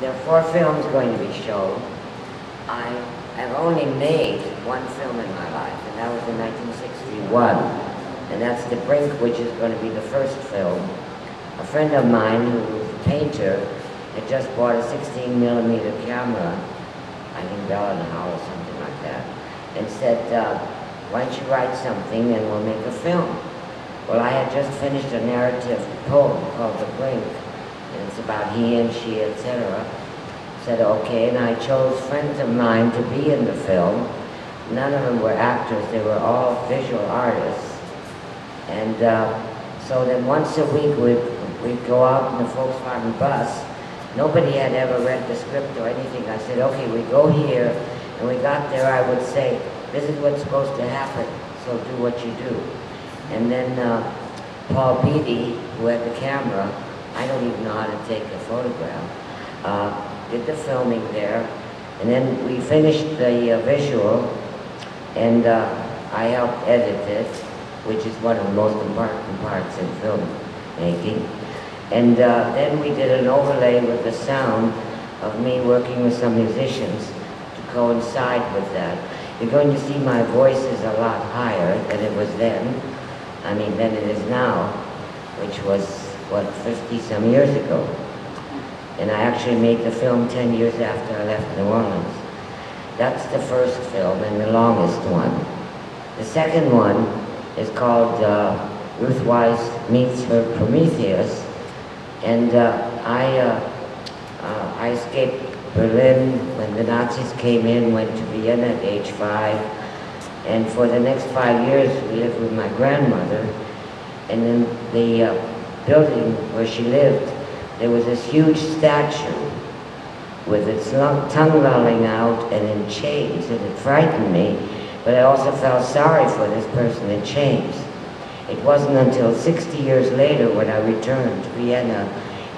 There are 4 films going to be shown. I have only made 1 film in my life, and that was in 1961. And that's The Brink, which is going to be the first film. A friend of mine, who was a painter, had just bought a 16mm camera, I think Bell & Howell or something like that, and said, why don't you write something and we'll make a film. Well, I had just finished a narrative poem called The Brink, and it's about he and she, etc. Said okay, and I chose friends of mine to be in the film. None of them were actors, they were all visual artists. And so then once a week we'd go out in the Volkswagen bus. Nobody had ever read the script or anything. I said, okay, we go here, and we got there, I would say, this is what's supposed to happen, so do what you do. And then Paul Beatty, who had the camera, I don't even know how to take a photograph, did the filming there. And then we finished the visual, and I helped edit it, which is one of the most important parts in filmmaking. And then we did an overlay with the sound of me working with some musicians to coincide with that. You're going to see my voice is a lot higher than it was then. I mean, than it is now, which was, what, 50-some years ago. And I actually made the film 10 years after I left New Orleans. That's the first film and the longest one. The second one is called Ruth Weiss Meets Her Prometheus. And I escaped Berlin when the Nazis came in, went to Vienna at age 5. And for the next 5 years, we lived with my grandmother. And in the building where she lived, there was this huge statue with its tongue lolling out and in chains, and it frightened me. But I also felt sorry for this person in chains. It wasn't until 60 years later, when I returned to Vienna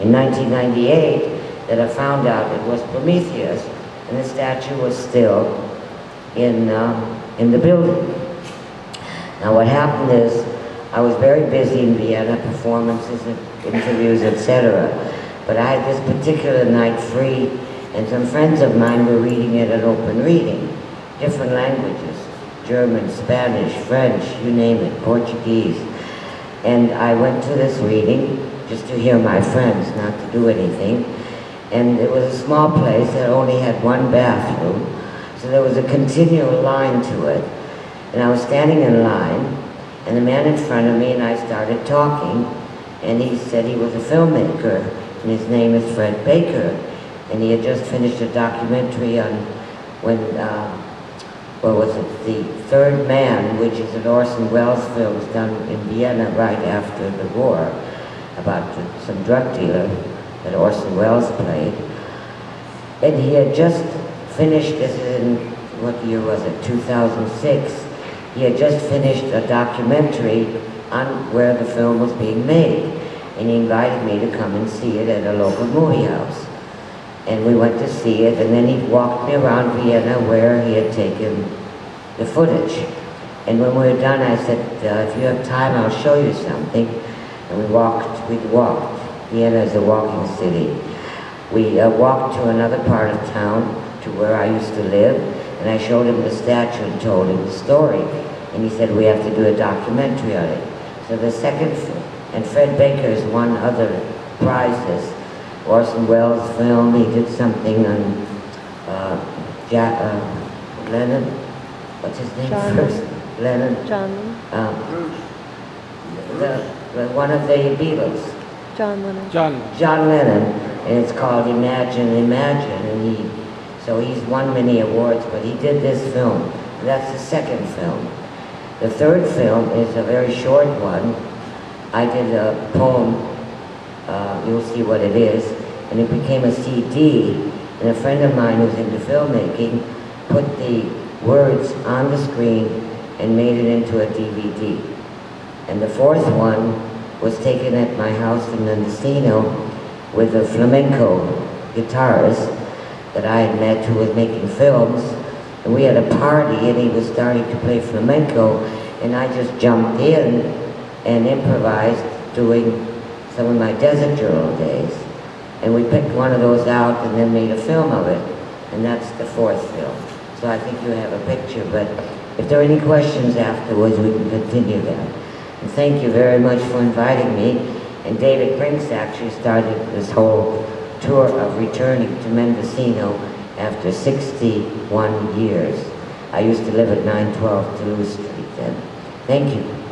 in 1998, that I found out it was Prometheus, and the statue was still in the building. Now what happened is, I was very busy in Vienna, performances, interviews, etc. But I had this particular night free, and some friends of mine were reading it at open reading, different languages. German, Spanish, French, you name it, Portuguese. And I went to this reading just to hear my friends, not to do anything. And it was a small place that only had 1 bathroom, so there was a continual line to it. And I was standing in line, and the man in front of me and I started talking, and he said he was a filmmaker, and his name is Fred Baker. And he had just finished a documentary on when, what was it, The Third Man, which is an Orson Welles film done in Vienna right after the war, about some drug dealer that Orson Welles played. And he had just finished, this is in, what year was it, 2006, he had just finished a documentary on where the film was being made. And he invited me to come and see it at a local movie house. And we went to see it, and then he walked me around Vienna where he had taken the footage. And when we were done, I said, if you have time, I'll show you something. And we walked. Vienna is a walking city. We walked to another part of town, to where I used to live, and I showed him the statue and told him the story. And he said, we have to do a documentary on it. So the second, and Fred Baker's won other prizes. Orson Welles film, he did something on Lennon, what's his name first? Lennon. John. One of the Beatles. John Lennon. John Lennon, and it's called Imagine, Imagine, and so he's won many awards, but he did this film. That's the second film. The third film is a very short one. I did a poem, you'll see what it is, and it became a CD, and a friend of mine who's into filmmaking put the words on the screen and made it into a DVD. And the fourth one was taken at my house in Mendocino with a flamenco guitarist that I had met who was making films, and we had a party and he was starting to play flamenco, and I just jumped in and improvised doing some of my desert journal days. And we picked one of those out and then made a film of it. And that's the fourth film. So I think you have a picture, but if there are any questions afterwards, we can continue that. And thank you very much for inviting me. And David Brinks actually started this whole tour of returning to Mendocino after 61 years. I used to live at 912 Toulouse Street then. Thank you.